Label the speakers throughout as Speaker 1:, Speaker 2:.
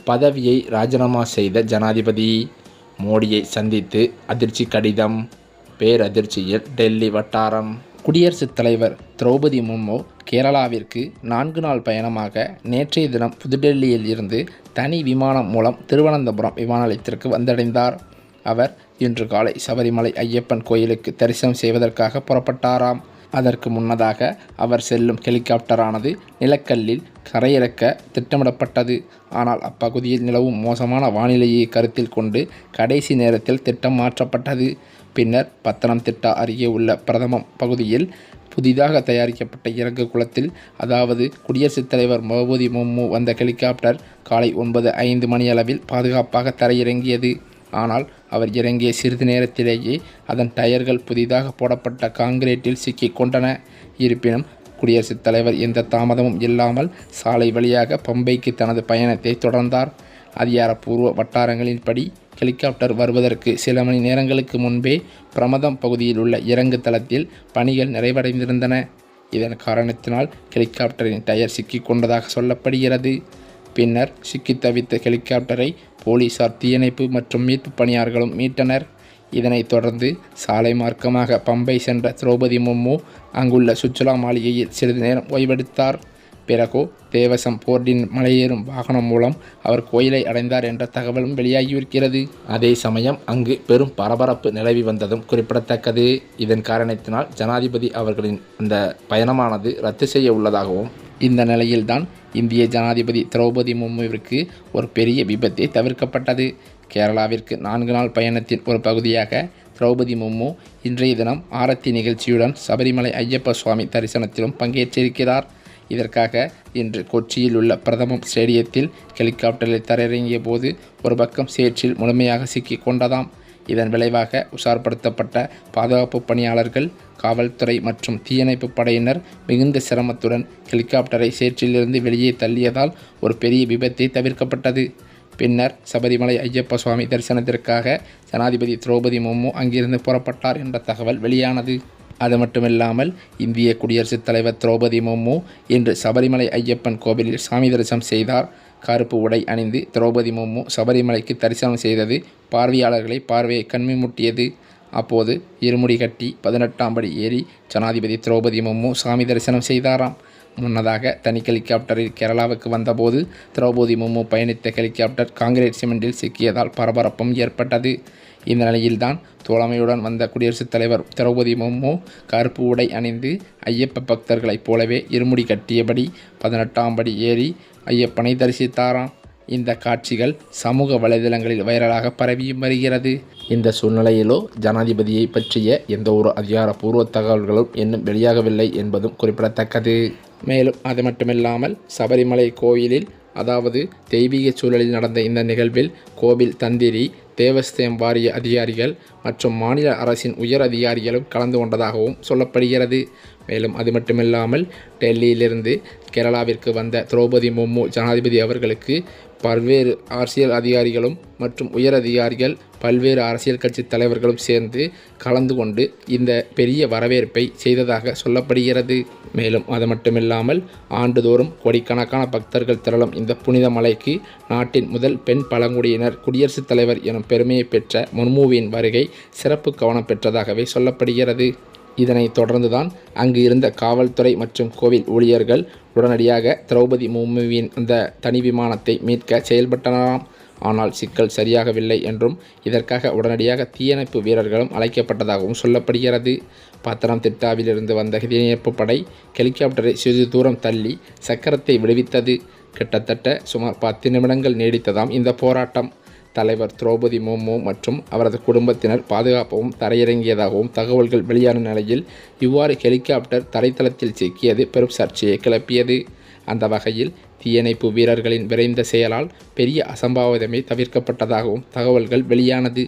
Speaker 1: பதவியை ராஜினாமா செய்த ஜனாதிபதி. மோடியை சந்தித்து அதிர்ச்சி கடிதம். பேரதிர்ச்சியில் டெல்லி வட்டாரம். குடியரசுத் தலைவர் திரௌபதி முர்மு கேரளாவிற்கு 4 நாள் பயணமாக நேற்றைய தினம் புதுடெல்லியில் இருந்து தனி விமானம் மூலம் திருவனந்தபுரம் விமான நிலையத்திற்கு வந்தடைந்தார். அவர் இன்று காலை சபரிமலை ஐயப்பன் கோயிலுக்கு தரிசனம் செய்வதற்காக புறப்பட்டாராம். அதற்கு முன்னதாக அவர் செல்லும் ஹெலிகாப்டரானது நிலக்கல்லில் கரையிறக்க திட்டமிடப்பட்டது. ஆனால் அப்பகுதியில் நிலவும் மோசமான வானிலையை கருத்தில் கொண்டு கடைசி நேரத்தில் திட்டம் மாற்றப்பட்டது. பின்னர் பத்தனம்திட்டா அருகே உள்ள பிரதமம் பகுதியில் புதிதாக தயாரிக்கப்பட்ட இறங்கு குளத்தில், அதாவது குடியரசுத் தலைவர் திரௌபதி முர்மு வந்த ஹெலிகாப்டர் காலை 9:05 மணியளவில் பாதுகாப்பாக தரையிறங்கியது. ஆனால் அவர் இறங்கிய சிறிது நேரத்திலேயே அதன் டயர்கள் புதிதாக போடப்பட்ட கான்கிரீட்டில் சிக்கிக் கொண்டன. இருப்பினும் குடியரசுத் தலைவர் எந்த தாமதமும் இல்லாமல் சாலை வழியாக பம்பைக்கு தனது பயணத்தை தொடர்ந்தார். அதிகாரப்பூர்வ வட்டாரங்களின்படி ஹெலிகாப்டர் வருவதற்கு சில மணி நேரங்களுக்கு முன்பே பிரமதம் பகுதியில் உள்ள இறங்கு தளத்தில் பணிகள் நிறைவடைந்திருந்தன. இதன் காரணத்தினால் ஹெலிகாப்டரின் டயர் சிக்கிக் கொண்டதாக சொல்லப்படுகிறது. பின்னர் சிக்கி தவித்த ஹெலிகாப்டரை போலீசார், தீயணைப்பு மற்றும் மீட்பு பணியாளர்களும் மீட்டனர். இதனைத் தொடர்ந்து சாலை மார்க்கமாக பம்பை சென்ற திரௌபதி முர்மு அங்குள்ள சுற்றுலா மாளிகையில் சிறிது நேரம் ஓய்வெடுத்தார். பிறகு தேவசம் போர்டின் மலையேறும் வாகனம் மூலம் அவர் கோயிலை அடைந்தார் என்ற தகவலும் வெளியாகியிருக்கிறது. அதே சமயம் அங்கு பெரும் பரபரப்பு நிலவி வந்ததும் குறிப்பிடத்தக்கது. இதன் காரணத்தினால் ஜனாதிபதி அவர்களின் அந்த பயணமானது ரத்து செய்ய உள்ளதாகவும், இந்த நிலையில்தான் இந்திய ஜனாதிபதி திரௌபதி முர்முவிற்கு ஒரு பெரிய விபத்தை தவிர்க்கப்பட்டது. கேரளாவிற்கு 4 நாள் பயணத்தின் ஒரு பகுதியாக திரௌபதி முர்மு இன்றைய தினம் ஆரத்தி நிகழ்ச்சியுடன் சபரிமலை ஐயப்ப சுவாமி தரிசனத்திலும் பங்கேற்றிருக்கிறார். இதற்காக இன்று கொச்சியில் உள்ள பிரதமம் ஸ்டேடியத்தில் ஹெலிகாப்டரில் தரையிறங்கிய போது ஒரு பக்கம் சேற்றில் முழுமையாக சிக்கிக் கொண்டதாம். இதன் விளைவாக உஷார்படுத்தப்பட்ட பாதுகாப்பு பணியாளர்கள், காவல்துறை மற்றும் தீயணைப்பு படையினர் மிகுந்த சிரமத்துடன் ஹெலிகாப்டரை சேற்றிலிருந்து வெளியே தள்ளியதால் ஒரு பெரிய விபத்தை தவிர்க்கப்பட்டது. பின்னர் சபரிமலை ஐயப்ப சுவாமி தரிசனத்திற்காக ஜனாதிபதி திரௌபதி முர்மு அங்கிருந்து புறப்பட்டார் என்ற தகவல் வெளியானது. அது மட்டுமில்லாமல் இந்திய குடியரசுத் தலைவர் திரௌபதி முர்மு இன்று சபரிமலை ஐயப்பன் கோவிலில் சாமி தரிசனம் செய்தார். கருப்பு உடை அணிந்து திரௌபதி முர்மு சபரிமலைக்கு தரிசனம் செய்தது பார்வையாளர்களை பார்வையை கண்மிமுட்டியது. அப்போது இருமுடி கட்டி 18ஆம் படி ஏறி ஜனாதிபதி திரௌபதி முர்மு சாமி தரிசனம் செய்தாராம். முன்னதாக தனி ஹெலிகாப்டரில் கேரளாவுக்கு வந்தபோது திரௌபதி முர்மு பயணித்த ஹெலிகாப்டர் கான்கிரீட் சிமெண்டில் சிக்கியதால் பரபரப்பும் ஏற்பட்டது. இந்த நிலையில்தான் தோழமையுடன் வந்த குடியரசுத் தலைவர் திரௌபதி முர்மு கருப்பு உடை அணிந்து ஐயப்ப பக்தர்களைப் போலவே இருமுடி கட்டியபடி 18ஆம் படி ஏறி ஐயப்பனை தரிசித்தாராம். இந்த காட்சிகள் சமூக வலைதளங்களில் வைரலாக பரவியும் வருகிறது. இந்த சூழ்நிலையிலோ ஜனாதிபதியை பற்றிய எந்த ஒரு அதிகாரப்பூர்வ தகவல்களும் இன்னும் வெளியாகவில்லை என்பதும் குறிப்பிடத்தக்கது. மேலும் அது மட்டுமில்லாமல் சபரிமலை கோயிலில், அதாவது தெய்வீக சூழலில் நடந்த இந்த நிகழ்வில் கோவில் தந்திரி, தேவஸ்தானம் வாரிய அதிகாரிகள் மற்றும் மாநில அரசின் உயர் அதிகாரிகளும் கலந்து கொண்டதாகவும் சொல்லப்படுகிறது. மேலும் அது மட்டுமில்லாமல் டெல்லியிலிருந்து கேரளாவிற்கு வந்த திரௌபதி முர்மு ஜனாதிபதி அவர்களுக்கு பல்வேறு அரசியல் அதிகாரிகளும் மற்றும் உயர் அதிகாரிகள், பல்வேறு அரசியல் கட்சி தலைவர்களும் சேர்ந்து கலந்து கொண்டு இந்த பெரிய வரவேற்பை செய்ததாக சொல்லப்படுகிறது. மேலும் அது மட்டுமில்லாமல் ஆண்டுதோறும் கோடிக்கணக்கான பக்தர்கள் திரளும் இந்த புனித மலைக்கு நாட்டின் முதல் பெண் பழங்குடியினர் குடியரசுத் தலைவர் எனும் பெருமையை பெற்ற முர்முவின் வருகை சிறப்பு கவனம் பெற்றதாகவே சொல்லப்படுகிறது. இதனைத் தொடர்ந்துதான் அங்கு இருந்த காவல்துறை மற்றும் கோவில் ஊழியர்கள் உடனடியாக திரௌபதி முர்முவின் அந்த தனி விமானத்தை மீட்க செயல்பட்டனராம். ஆனால் சிக்கல் சரியாகவில்லை என்றும் இதற்காக உடனடியாக தீயணைப்பு வீரர்களும் அழைக்கப்பட்டதாகவும் சொல்லப்படுகிறது. பத்தனம்திட்டாவிலிருந்து வந்த தீயணைப்பு படை ஹெலிகாப்டரை சிறிது தூரம் தள்ளி சக்கரத்தை விடுவித்தது. கிட்டத்தட்ட சுமார் 10 நிமிடங்கள் நீடித்ததாம் இந்த போராட்டம். தலைவர் திரௌபதி முர்மு மற்றும் அவரது குடும்பத்தினர் பாதுகாப்பாகவும் தரையிறங்கியதாகவும் தகவல்கள் வெளியான நிலையில் இவ்வாறு ஹெலிகாப்டர் தரைத்தளத்தில் சிக்கியது பெரும் சர்ச்சையை கிளப்பியது. அந்த வகையில் தீயணைப்பு வீரர்களின் விரைந்த செயலால் பெரிய அசம்பாவிதமே தவிர்க்கப்பட்டதாகவும் தகவல்கள் வெளியானது.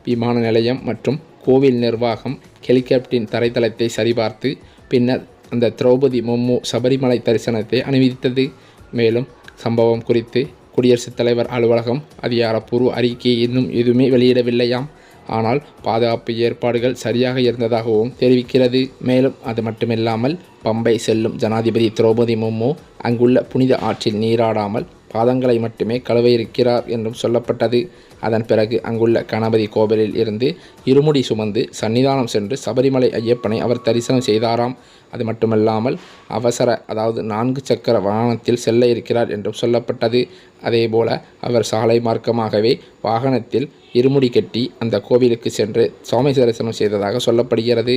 Speaker 1: விமான நிலையம் மற்றும் கோவில் நிர்வாகம் ஹெலிகாப்டரின் தரைத்தளத்தை சரிபார்த்து பின்னர் அந்த திரௌபதி முர்மு சபரிமலை தரிசனத்தை அனுமதித்தது. மேலும் சம்பவம் குறித்து குடியரசுத் தலைவர் அலுவலகம் அதிகாரப்பூர்வ அறிக்கை இன்னும் எதுவுமே வெளியிடவில்லையாம். ஆனால் பாதுகாப்பு ஏற்பாடுகள் சரியாக இருந்ததாகவும் தெரிவிக்கிறது. மேலும் அது மட்டுமில்லாமல் பம்பை செல்லும் ஜனாதிபதி திரௌபதி முர்மு அங்குள்ள புனித ஆற்றில் நீராடாமல் பாதங்களை மட்டுமே கழுவ இருக்கிறார் என்றும் சொல்லப்பட்டது. அதன் பிறகு அங்குள்ள கணபதி கோவிலில் இருந்து இருமுடி சுமந்து சன்னிதானம் சென்று சபரிமலை ஐயப்பனை அவர் தரிசனம் செய்தாராம். அது மட்டுமல்லாமல் அதாவது 4 சக்கர வாகனத்தில் செல்ல இருக்கிறார் என்றும் சொல்லப்பட்டது. அதேபோல அவர் சாலை மார்க்கமாகவே வாகனத்தில் இருமுடி கட்டி அந்த கோவிலுக்கு சென்று சுவாமி தரிசனம் செய்ததாக சொல்லப்படுகிறது.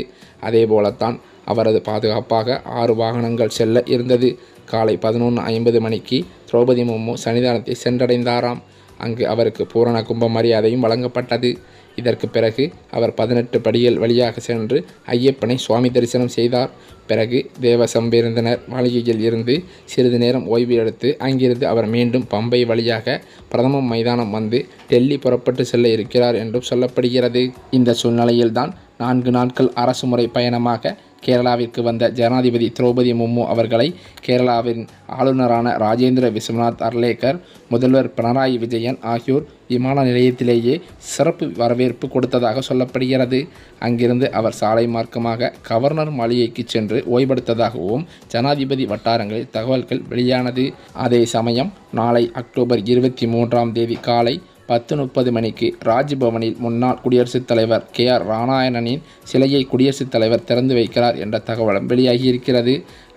Speaker 1: அதேபோலத்தான் அவரது பாதுகாப்பாக 6 வாகனங்கள் செல்ல இருந்தது. காலை 11:50 மணிக்கு திரௌபதி முர்மு சன்னிதானத்தை சென்றடைந்தாராம். அங்கு அவருக்கு பூரண கும்ப மரியாதையும் வழங்கப்பட்டது. இதற்கு பிறகு அவர் 18 படிகள் வழியாக சென்று ஐயப்பனை சுவாமி தரிசனம் செய்தார். பிறகு தேவசம்பிருந்தனர் மாளிகையில் இருந்து சிறிது நேரம் ஓய்வு எடுத்து அங்கிருந்து அவர் மீண்டும் பம்பை வழியாக பிரதம மைதானம் வந்து டெல்லி புறப்பட்டு செல்ல இருக்கிறார் என்றும் சொல்லப்படுகிறது. இந்த சூழ்நிலையில்தான் 4 நாட்கள் அரசுமுறை பயணமாக கேரளாவிற்கு வந்த ஜனாதிபதி திரௌபதி முர்மு அவர்களை கேரளாவின் ஆளுநரான ராஜேந்திர விஸ்வநாத் அர்லேக்கர், முதல்வர் பினராயி விஜயன் ஆகியோர் விமான நிலையத்திலேயே சிறப்பு வரவேற்பு கொடுத்ததாக சொல்லப்படுகிறது. அங்கிருந்து அவர் சாலை மார்க்கமாக கவர்னர் மாளிகைக்கு சென்று ஓய்வெடுத்ததாகவும் ஜனாதிபதி வட்டாரங்களில் தகவல்கள் வெளியானது. அதே சமயம் நாளை அக்டோபர் 23ஆம் தேதி காலை 10:30 மணிக்கு ராஜ்பவனில் முன்னாள் குடியரசுத் தலைவர் KR ராணாயணனின் சிலையை குடியரசுத் தலைவர் திறந்து வைக்கிறார் என்ற தகவலும் வெளியாகியிருக்கிறது.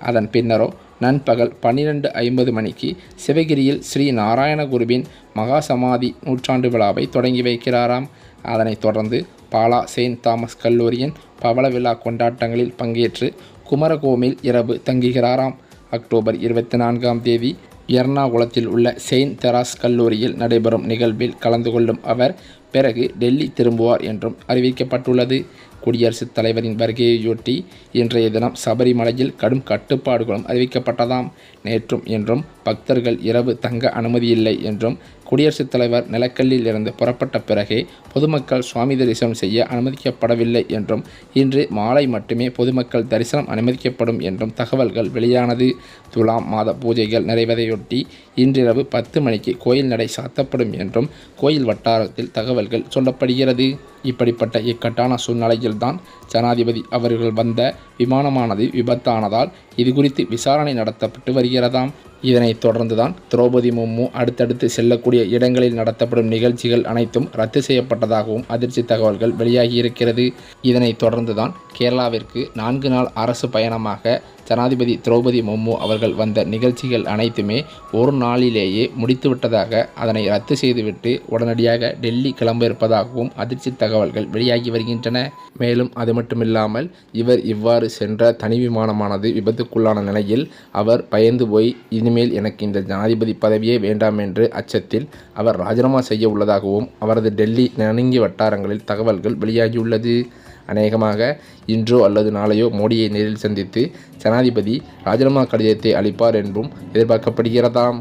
Speaker 1: அதன் பின்னரோ நண்பகல் 12:50 மணிக்கு சிவகிரியில் ஸ்ரீ நாராயணகுருவின் மகா சமாதி நூற்றாண்டு விழாவை தொடங்கி வைக்கிறாராம். அதனைத் தொடர்ந்து பாலா செயின்ட் தாமஸ் கல்லூரியின் பவள விழா கொண்டாட்டங்களில் பங்கேற்று குமரகோமில் இரவு தங்குகிறாராம். அக்டோபர் 24ஆம் தேதி எர்ணாகுளத்தில் உள்ள செயின்ட் தெராஸ் கல்லூரியில் நடைபெறும் நிகழ்வில் கலந்து கொள்ளும் அவர் பிறகு டெல்லி திரும்புவார் என்றும் அறிவிக்கப்பட்டுள்ளது. குடியரசுத் தலைவரின் வருகையையொட்டி இன்றைய தினம் சபரிமலையில் கடும் கட்டுப்பாடுகளும் அறிவிக்கப்பட்டதாம். நேற்றும் இன்றும் பக்தர்கள் இரவு தங்க அனுமதியில்லை என்றும் குடியரசுத் தலைவர் நிலக்கல்லில் இருந்து புறப்பட்ட பிறகே பொதுமக்கள் சுவாமி தரிசனம் செய்ய அனுமதிக்கப்படவில்லை என்றும் இன்று மாலை மட்டுமே பொதுமக்கள் தரிசனம் அனுமதிக்கப்படும் என்றும் தகவல்கள் வெளியானது. துலாம் மாத பூஜைகள் நிறைவதையொட்டி இன்றிரவு 10 மணிக்கு கோயில் நடை சாத்தப்படும் என்றும் கோயில் வட்டாரத்தில் தகவல்கள் சொல்லப்படுகிறது. இப்படிப்பட்ட இக்கட்டான சூழ்நிலையில்தான் ஜனாதிபதி அவர்கள் வந்த விமானமானது விபத்தானதால் இதுகுறித்து விசாரணை நடத்தப்பட்டு வருகிறதாம். இதனைத் தொடர்ந்துதான் திரௌபதி முர்மு அடுத்தடுத்து செல்லக்கூடிய இடங்களில் நடத்தப்படும் நிகழ்ச்சிகள் அனைத்தும் ரத்து செய்யப்பட்டதாகவும் அதிர்ச்சி தகவல்கள் வெளியாகியிருக்கிறது. இதனைத் தொடர்ந்துதான் கேரளாவிற்கு 4 நாள் அரசு பயணமாக ஜனாதிபதி திரௌபதி முர்மு அவர்கள் வந்த நிகழ்ச்சிகள் அனைத்துமே ஒரு நாளிலேயே முடித்துவிட்டதாக, அதனை ரத்து செய்துவிட்டு உடனடியாக டெல்லி கிளம்ப இருப்பதாகவும் அதிர்ச்சி தகவல்கள் வெளியாகி வருகின்றன. மேலும் அது மட்டுமில்லாமல் இவர் இவ்வாறு சென்ற தனி விமானமானது விபத்துக்குள்ளான நிலையில் அவர் பயந்து போய் இனிமேல் எனக்கு இந்த ஜனாதிபதி பதவியே வேண்டாம் என்று அச்சத்தில் அவர் ராஜினாமா செய்ய உள்ளதாகவும் அவரது டெல்லி நெருங்கிய வட்டாரங்களில் தகவல்கள் வெளியாகியுள்ளது. அநேகமாக இன்றோ அல்லது நாளையோ மோடியை நேரில் சந்தித்து ஜனாதிபதி ராஜினாமா கடிதத்தை அளிப்பார் என்றும் எதிர்பார்க்கப்படுகிறதாம்.